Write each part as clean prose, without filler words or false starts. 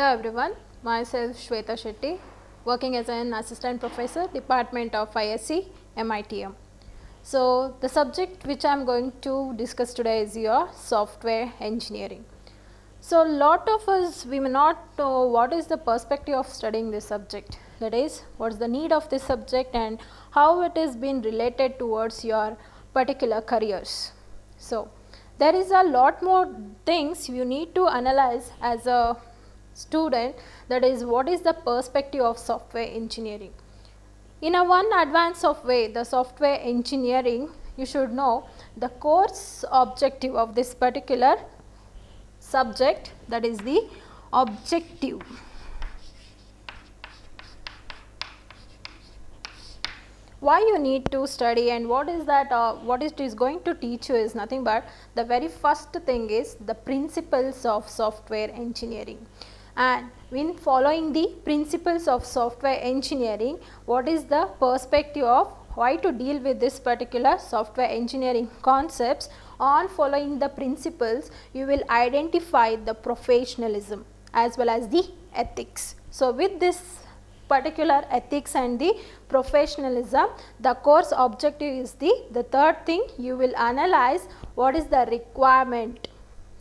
Hello everyone, myself Shweta Shetty, working as an assistant professor, Department of ISC, MITM. So, the subject which I am going to discuss today is your software engineering. So, lot of us we may not know what is the perspective of studying this subject, that is what is the need of this subject and how it is been related towards your particular careers. So, there is a lot more things you need to analyze as a student, that is what is the perspective of software engineering. In a one advance of way, the software engineering, you should know the course objective of this particular subject, that is the objective. Why you need to study and what is that what it is going to teach you is nothing but the very first thing is the principles of software engineering. And when following the principles of software engineering, what is the perspective of why to deal with this particular software engineering concepts? On following the principles, you will identify the professionalism as well as the ethics. So, with this particular ethics and the professionalism, the course objective is the third thing, you will analyze what is the requirement,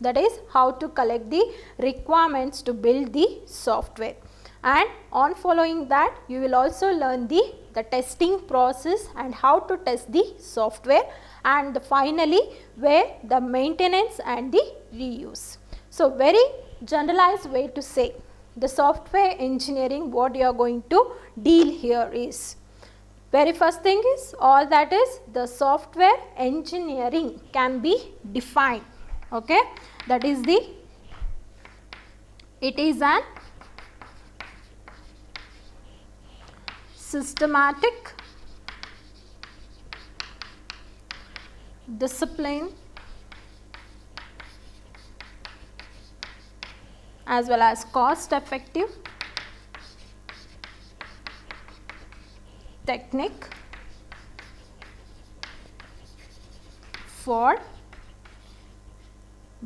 that is how to collect the requirements to build the software, and on following that you will also learn the testing process and how to test the software, and finally where the maintenance and the reuse. So, very generalized way to say the software engineering, what you are going to deal here is, very first thing is all that is the software engineering can be defined, okay, that is the, it is an systematic discipline as well as cost effective technique for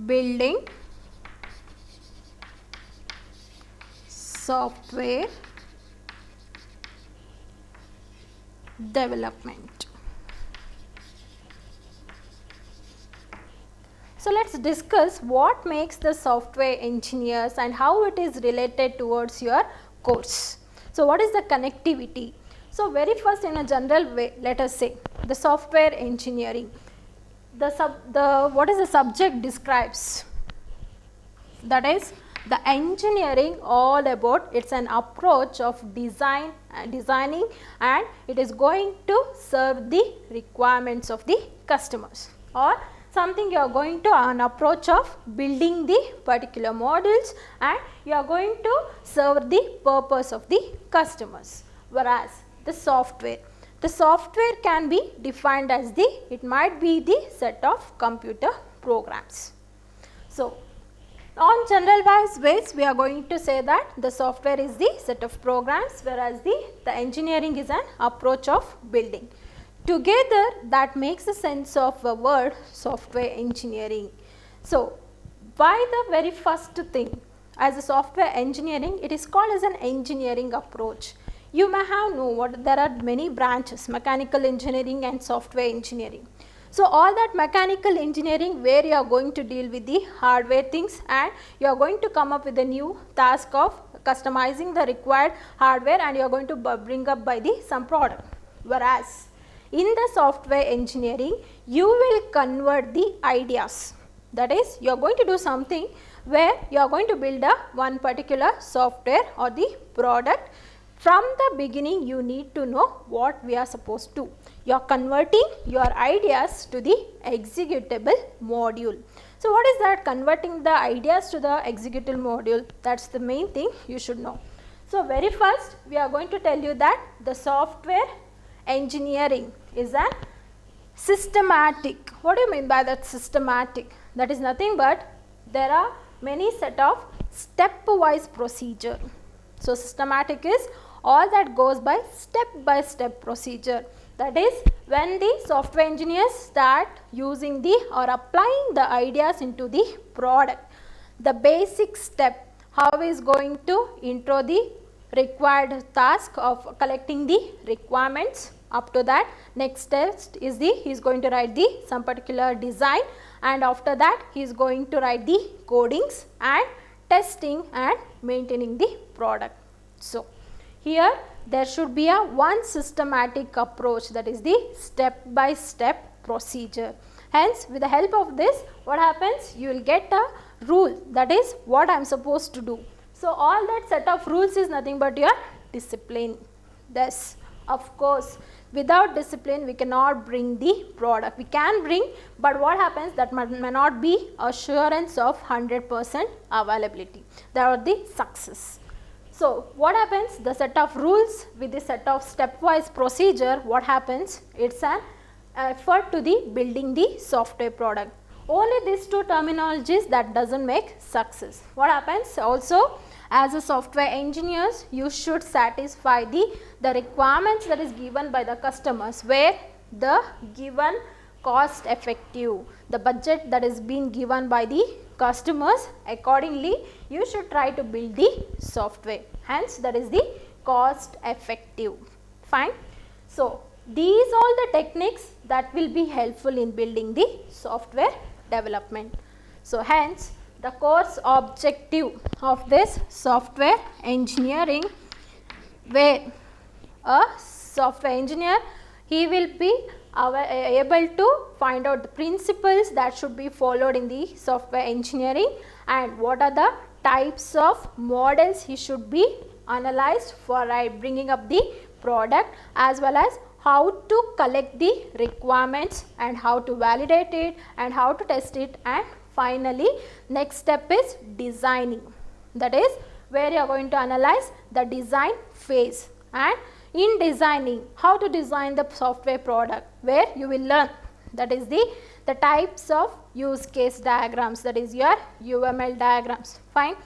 building software development. So, let us discuss what makes the software engineers and how it is related towards your course. So, what is the connectivity? So, very first in a general way, let us say the software engineering, what is the subject describes, that is the engineering all about, it is an approach of designing and it is going to serve the requirements of the customers, or something you are going to an approach of building the particular modules and you are going to serve the purpose of the customers. Whereas the software can be defined as it might be the set of computer programs. So, on generalized ways we are going to say that the software is the set of programs, whereas the engineering is an approach of building. Together that makes a sense of a word software engineering. So, why the very first thing as a software engineering, it is called as an engineering approach. You may have known what there are many branches, mechanical engineering and software engineering. So, all that mechanical engineering where you are going to deal with the hardware things and you are going to come up with a new task of customizing the required hardware and you are going to bring up by the some product. Whereas in the software engineering, you will convert the ideas, that is you are going to do something where you are going to build a one particular software or the product. From the beginning you need to know what we are supposed to. You are converting your ideas to the executable module. So, what is that converting the ideas to the executable module? That is the main thing you should know. So, very first we are going to tell you that the software engineering is a systematic. What do you mean by that systematic? That is nothing but there are many set of stepwise procedure. So, systematic is all that goes by step procedure. That is when the software engineers start using the or applying the ideas into the product, the basic step how he is going to intro the required task of collecting the requirements. Up to that, next test is he is going to write the some particular design, and after that he is going to write the codings and testing and maintaining the product. So here there should be a one systematic approach, that is the step by step procedure. Hence, with the help of this, what happens, you will get a rule, that is what I am supposed to do. So all that set of rules is nothing but your discipline. Thus, of course, without discipline we cannot bring the product. We can bring, but what happens, that may not be assurance of 100% availability. That are the success. So what happens, the set of rules with the set of stepwise procedure, what happens, it's an effort to the building the software product. Only these two terminologies, that doesn't make success. What happens also, as a software engineers, you should satisfy the requirements that is given by the customers, where the given cost effective, the budget that is being given by the customers, accordingly you should try to build the software. Hence, that is the cost effective. Fine. So these all the techniques that will be helpful in building the software development. So hence, the course objective of this software engineering, where a software engineer, he will be able to find out the principles that should be followed in the software engineering, and what are the types of models he should be analyzed for bringing up the product, as well as how to collect the requirements and how to validate it and how to test it, and finally next step is designing. That is where you are going to analyze the design phase, and in designing, how to design the software product, where you will learn, that is the types of use case diagrams, that is your UML diagrams. Fine.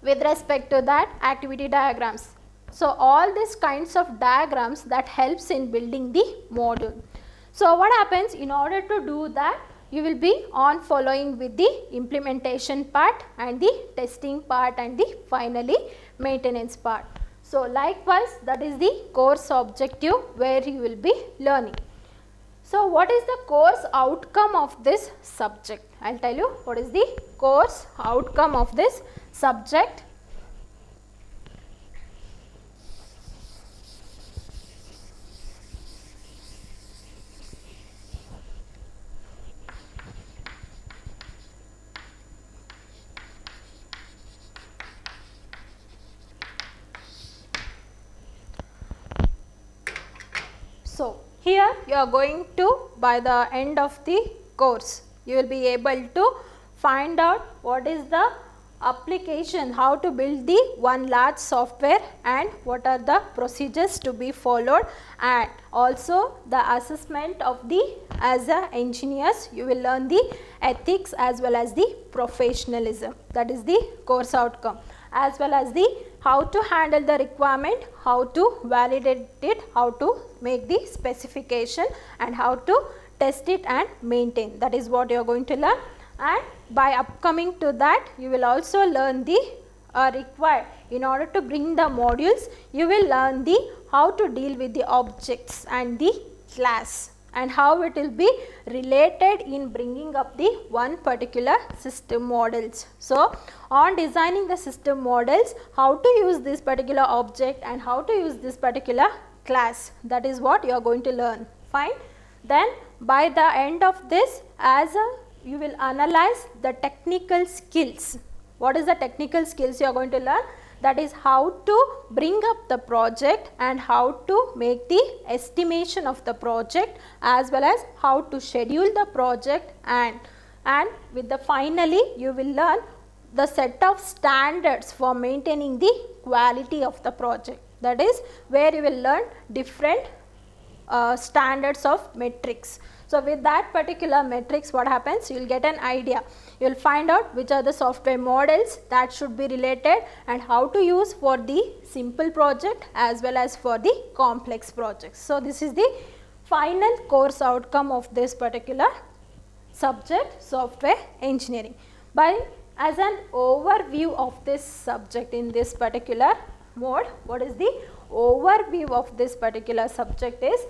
With respect to that, activity diagrams. So all these kinds of diagrams that helps in building the module. So what happens, in order to do that, you will be on following with the implementation part and the testing part and the finally maintenance part. So likewise, that is the course objective where you will be learning. So what is the course outcome of this subject? I will tell you what is the course outcome of this subject. So here you are going to, by the end of the course, you will be able to find out what is the application, how to build the one large software, and what are the procedures to be followed, and also the assessment of the, as a engineers you will learn the ethics as well as the professionalism. That is the course outcome, as well as the how to handle the requirement, how to validate it, how to make the specification, and how to test it and maintain. That is what you are going to learn, and by upcoming to that you will also learn the required, in order to bring the modules, you will learn the how to deal with the objects and the class, and how it will be related in bringing up the one particular system models. So on designing the system models, how to use this particular object and how to use this particular class, that is what you are going to learn. Fine. Then by the end of this, you will analyze the technical skills. What is the technical skills you are going to learn? That is how to bring up the project and how to make the estimation of the project, as well as how to schedule the project, and with the finally you will learn the set of standards for maintaining the quality of the project. That is where you will learn different standards of metrics. So with that particular metrics, what happens, you will get an idea. You will find out which are the software models that should be related and how to use for the simple project as well as for the complex projects. So this is the final course outcome of this particular subject, software engineering. By as an overview of this subject in this particular mode, what is the overview of this particular subject is,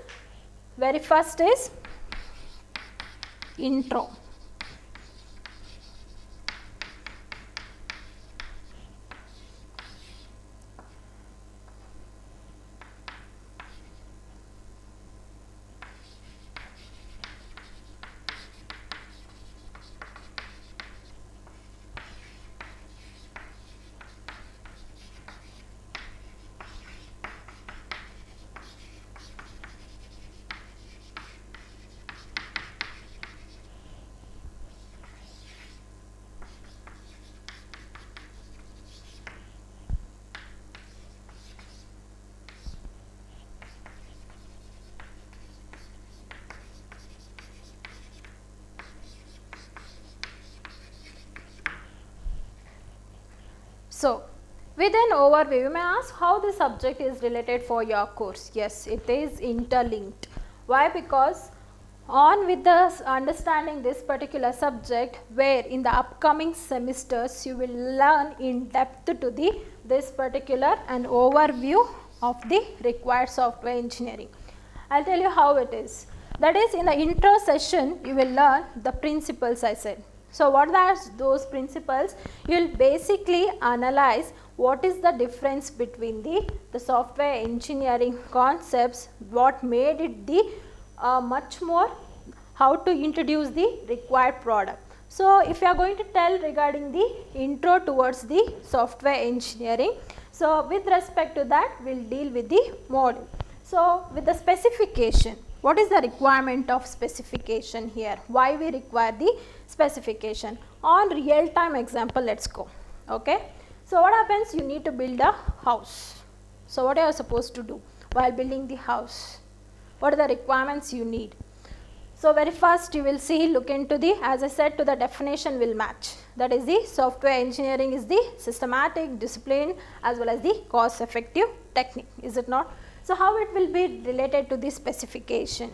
very first is intro. So, with an overview, you may ask how the subject is related for your course. Yes, it is interlinked. Why? Because on with the understanding this particular subject, where in the upcoming semesters you will learn in depth to the this particular an overview of the required software engineering. I will tell you how it is. That is, in the intro session you will learn the principles I said. So, what are those principles? You will basically analyze what is the difference between the software engineering concepts, what made it the much more, how to introduce the required product. So, if you are going to tell regarding the intro towards the software engineering, so with respect to that we will deal with the module. So, with the specification, what is the requirement of specification here? Why we require the specification? On real time example, let us go. Okay. So, what happens? You need to build a house. So, what are you supposed to do while building the house? What are the requirements you need? So, very first you will see, look into the, as I said, to the definition will match. That is, the software engineering is the systematic, discipline as well as the cost effective technique, is it not? So, how it will be related to the specification?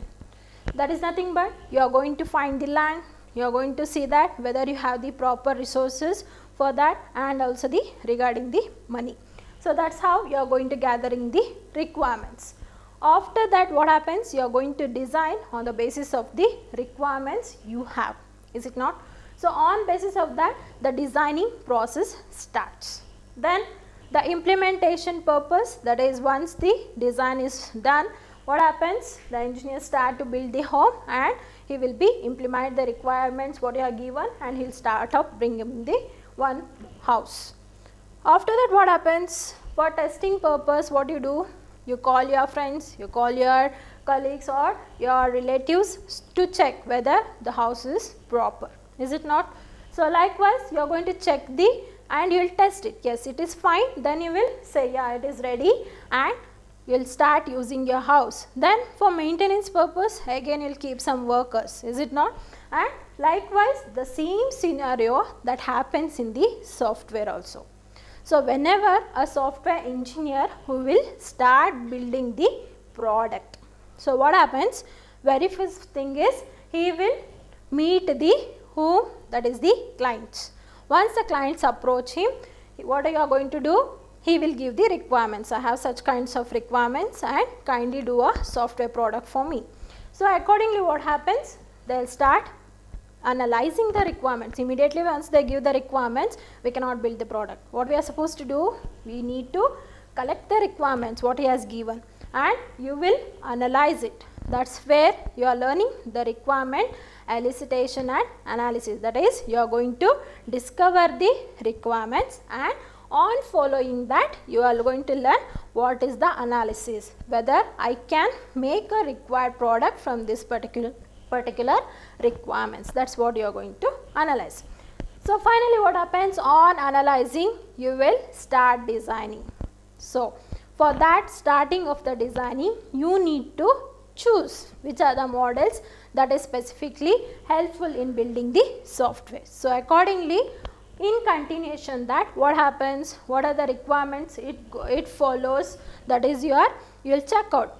That is nothing but you are going to find the land, you are going to see that whether you have the proper resources for that, and also the regarding the money. So, that is how you are going to gathering the requirements. After that, what happens? You are going to design on the basis of the requirements you have, is it not? So, on basis of that the designing process starts. Then the implementation purpose, that is, once the design is done, what happens? The engineer start to build the home and he will be implement the requirements what you are given, and he will start up bringing the one house. After that, what happens? For testing purpose, what you do? You call your friends, you call your colleagues or your relatives to check whether the house is proper, is it not? So, likewise you are going to check the and you will test it. Yes, it is fine. Then you will say, yeah, it is ready, and you will start using your house. Then for maintenance purpose, again you will keep some workers, is it not? And likewise the same scenario that happens in the software also. So, whenever a software engineer who will start building the product, so what happens? Very first thing is he will meet the whom, that is the clients. Once the clients approach him, what are you going to do? He will give the requirements. I have such kinds of requirements and kindly do a software product for me. So, accordingly what happens? They will start analyzing the requirements. Immediately once they give the requirements, we cannot build the product. What we are supposed to do? We need to collect the requirements what he has given, and you will analyze it. That is where you are learning the requirement elicitation and analysis. That is, you are going to discover the requirements, and on following that you are going to learn what is the analysis, whether I can make a required product from this particular requirements. That is what you are going to analyze. So, finally what happens? On analyzing, you will start designing. So, for that starting of the designing, you need to choose which are the models that is specifically helpful in building the software. So, accordingly, in continuation that what happens, what are the requirements it follows, that is you will check out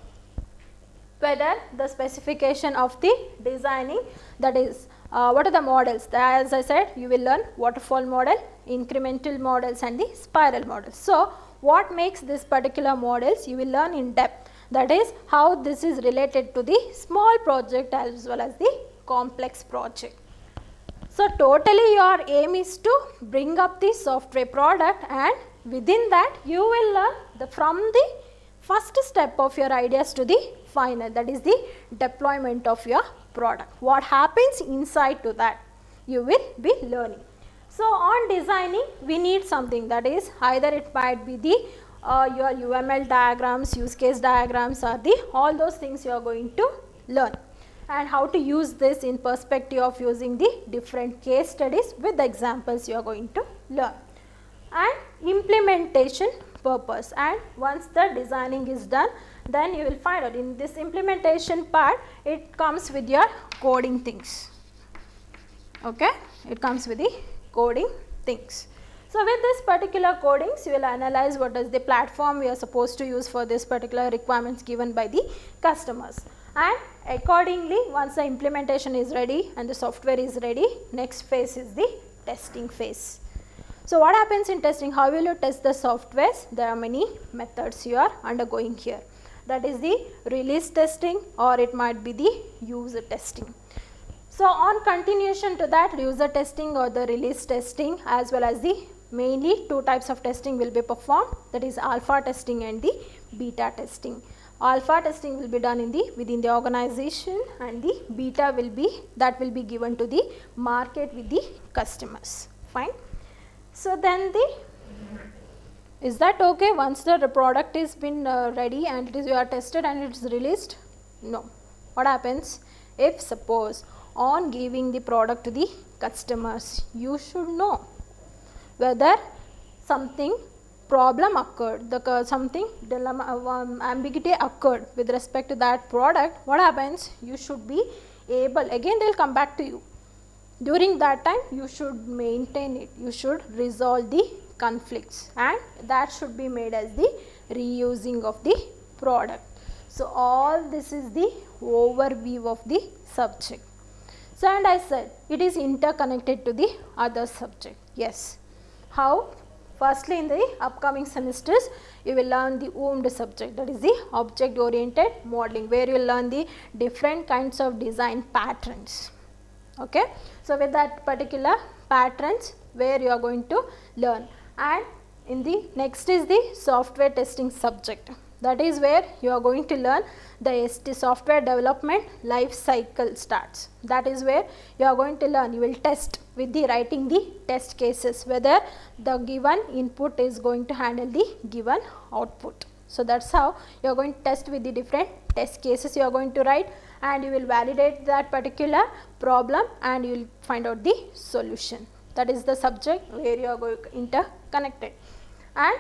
whether the specification of the designing, that is what are the models? As I said, you will learn waterfall model, incremental models and the spiral models. So, what makes this particular models you will learn in depth, that is how this is related to the small project as well as the complex project. So, totally your aim is to bring up the software product, and within that you will learn from the first step of your ideas to the final, that is the deployment of your product. What happens inside to that you will be learning. So, on designing we need something, that is either it might be the your UML diagrams, use case diagrams, or the all those things you are going to learn, and how to use this in perspective of using the different case studies with the examples you are going to learn, and implementation purpose. And once the designing is done, then you will find out in this implementation part it comes with your coding things. Okay, it comes with the coding things. So, with this particular codings you will analyze what is the platform we are supposed to use for this particular requirements given by the customers, and accordingly once the implementation is ready and the software is ready, next phase is the testing phase. So, what happens in testing? How will you test the softwares? There are many methods you are undergoing here, that is the release testing, or it might be the user testing. So, on continuation to that, user testing or the release testing, as well as the mainly two types of testing will be performed, that is alpha testing and the beta testing. Alpha testing will be done in the within the organization, and the beta will be given to the market with the customers. Fine. So, then is that okay once the product is been ready and it is you are tested and it is released? No. What happens if suppose on giving the product to the customers, you should know whether something problem occurred, something dilemma, ambiguity occurred with respect to that product. What happens? You should be able, again they will come back to you. During that time you should maintain it, you should resolve the conflicts, and that should be made as the reusing of the product. So, all this is the overview of the subject. So, and I said it is interconnected to the other subject. Yes. How? Firstly, in the upcoming semesters you will learn the OOMD subject, that is the object oriented modeling, where you will learn the different kinds of design patterns. Okay. So, with that particular patterns where you are going to learn, and in the next is the software testing subject, that is where you are going to learn the software development life cycle starts. That is where you are going to learn, you will test with the writing the test cases, whether the given input is going to handle the given output. So, that is how you are going to test with the different test cases you are going to write, and you will validate that particular problem and you will find out the solution. That is the subject where you are going interconnected. And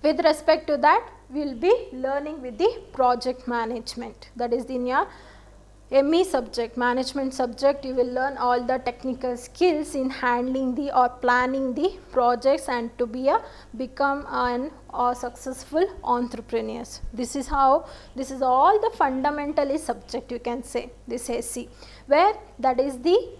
with respect to that, we will be learning with the project management, that is in your ME subject, management subject. You will learn all the technical skills in handling the or planning the projects and to be become an successful entrepreneurs. This is how, this is all the fundamentally subject you can say, this SC, where that is the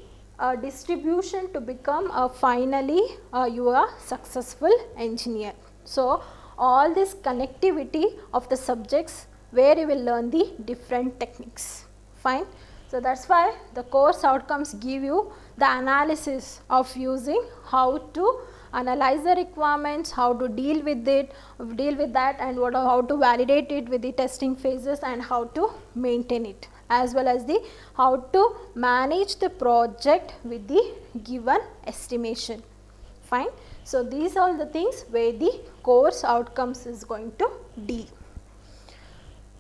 distribution to become finally you are successful engineer. So, all this connectivity of the subjects where you will learn the different techniques. Fine. So, that is why the course outcomes give you the analysis of using how to analyze the requirements, how to deal with it, and how to validate it with the testing phases, and how to maintain it, as well as the how to manage the project with the given estimation. Fine. So, these are the things where the course outcomes is going to deal.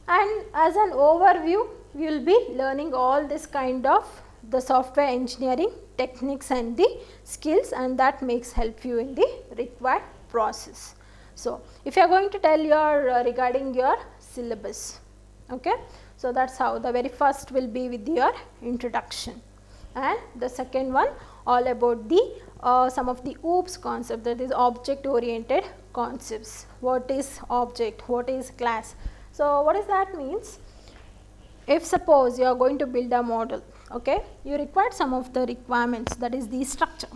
And as an overview, we will be learning all this kind of the software engineering techniques and the skills, and that makes help you in the required process. So, if you are going to tell your regarding your syllabus, okay. So, that is how the very first will be with your introduction, and the second one all about the some of the OOPS concept, that is object oriented concepts. What is object, what is class? So, what does that means? If suppose you are going to build a model, Okay, you required some of the requirements, that is the structure.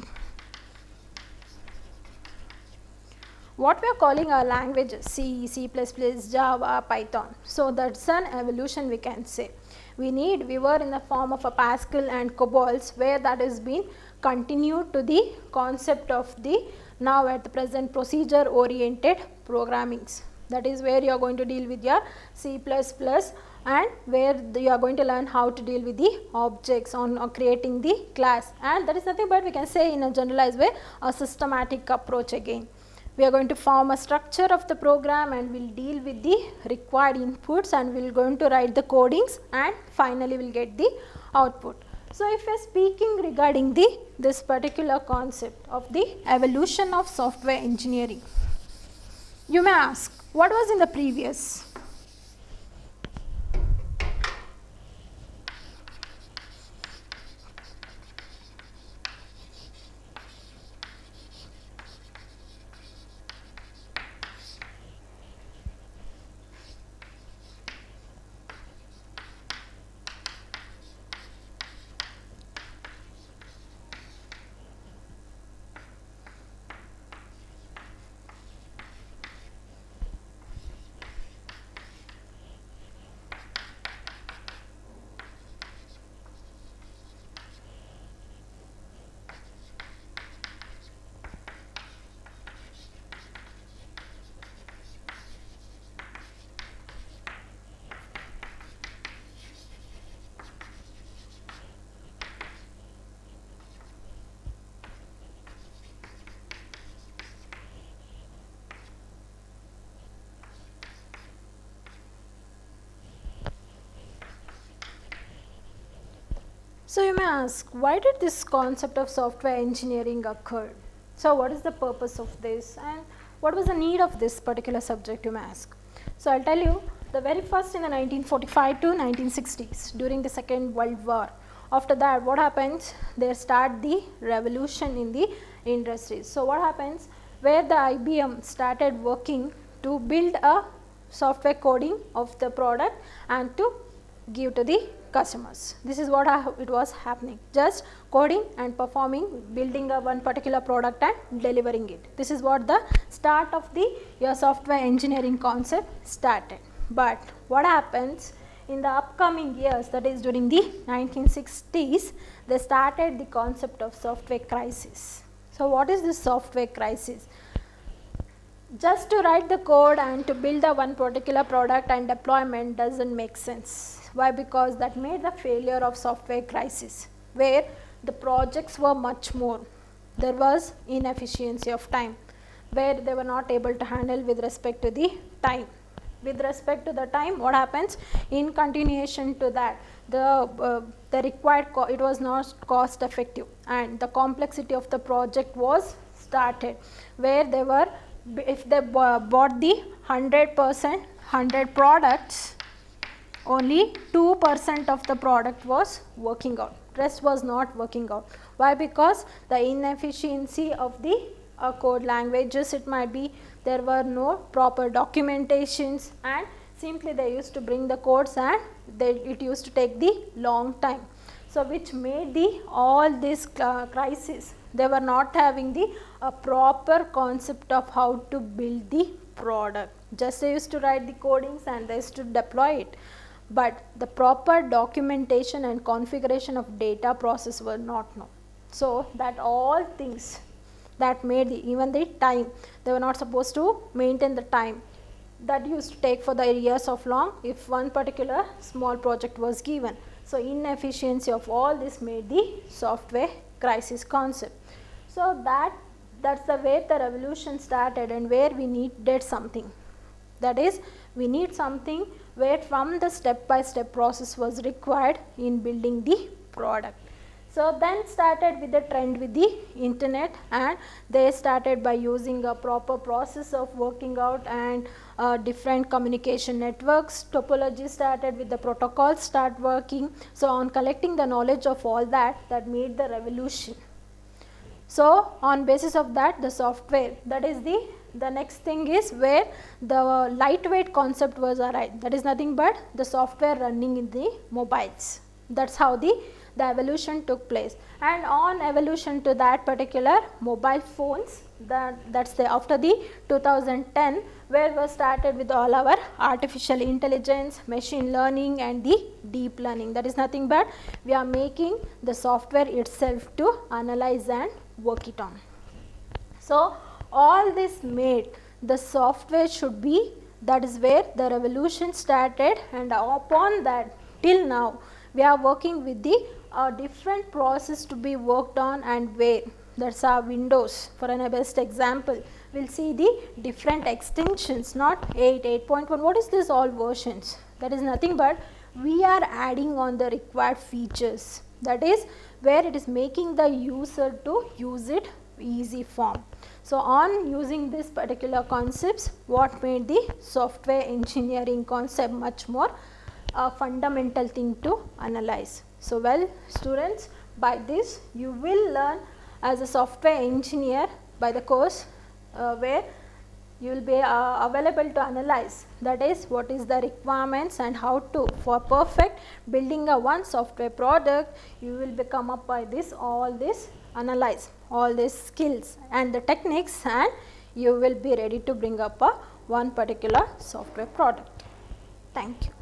What we are calling our languages, C, C++, Java, Python. So that's an evolution we can say. We were in the form of a Pascal and COBOLs, where that has been continued to the concept of the now at the present procedure oriented programmings. That is where you are going to deal with your C++ and where you are going to learn how to deal with the objects on creating the class, and that is nothing but we can say in a generalized way a systematic approach again. We are going to form a structure of the program and we will deal with the required inputs and we are going to write the codings and finally we will get the output. So, if we are speaking regarding this particular concept of the evolution of software engineering, you may ask, what was in the previous? So, you may ask, why did this concept of software engineering occur? So, what is the purpose of this and what was the need of this particular subject, you may ask? So, I will tell you, the very first in the 1945 to 1960s during the Second World War. After that, what happens? They start the revolution in the industries. So, what happens? Where the IBM started working to build a software coding of the product and to give to the customers. This is what it was happening, just coding and performing, building a one particular product and delivering it. This is what the start of your software engineering concept started. But what happens in the upcoming years, that is during the 1960s, they started the concept of software crisis. So, what is this software crisis? Just to write the code and to build a one particular product and deployment doesn't make sense. Why? Because that made the failure of software crisis, where the projects were much more. There was inefficiency of time, where they were not able to handle with respect to the time. With respect to the time, what happens? In continuation to that, the required it was not cost effective and the complexity of the project was started, where they were, if they bought the 100 products, only 2% of the product was working out, rest was not working out. Why? Because the inefficiency of the code languages, it might be there were no proper documentations and simply they used to bring the codes and it used to take the long time. So, which made all this crisis, they were not having the proper concept of how to build the product, just they used to write the codings and they used to deploy it. But the proper documentation and configuration of data process were not known. So, that all things that made even the time, they were not supposed to maintain the time that used to take for the years of long if one particular small project was given. So, inefficiency of all this made the software crisis concept. So, that's the way the revolution started and where we needed something. That is, we need something where from the step by step process was required in building the product. So, then started with the trend with the internet and they started by using a proper process of working out and different communication networks. Topology started with the protocols start working. So, on collecting the knowledge of all that made the revolution. So, on basis of that, the software, that is the next thing is where the lightweight concept was arrived. That is nothing but the software running in the mobiles. That is how the the evolution took place, and on evolution to that particular mobile phones, that's the after the 2010, where we started with all our artificial intelligence, machine learning and the deep learning. That is nothing but we are making the software itself to analyze and work it on. So all this made the software should be, that is where the revolution started, and upon that till now we are working with the different process to be worked on, and where that's our Windows for an best example. We will see the different extensions, not 8, 8.1, what is this all versions? That is nothing but we are adding on the required features, that is where it is making the user to use it easy form. So on using this particular concepts, what made the software engineering concept much more fundamental thing to analyze. So well students, by this you will learn as a software engineer by the course where you will be available to analyze, that is what is the requirements and how to for perfect building a one software product. You will become up by this all this analyze all these skills and the techniques, and you will be ready to bring up a one particular software product. Thank you.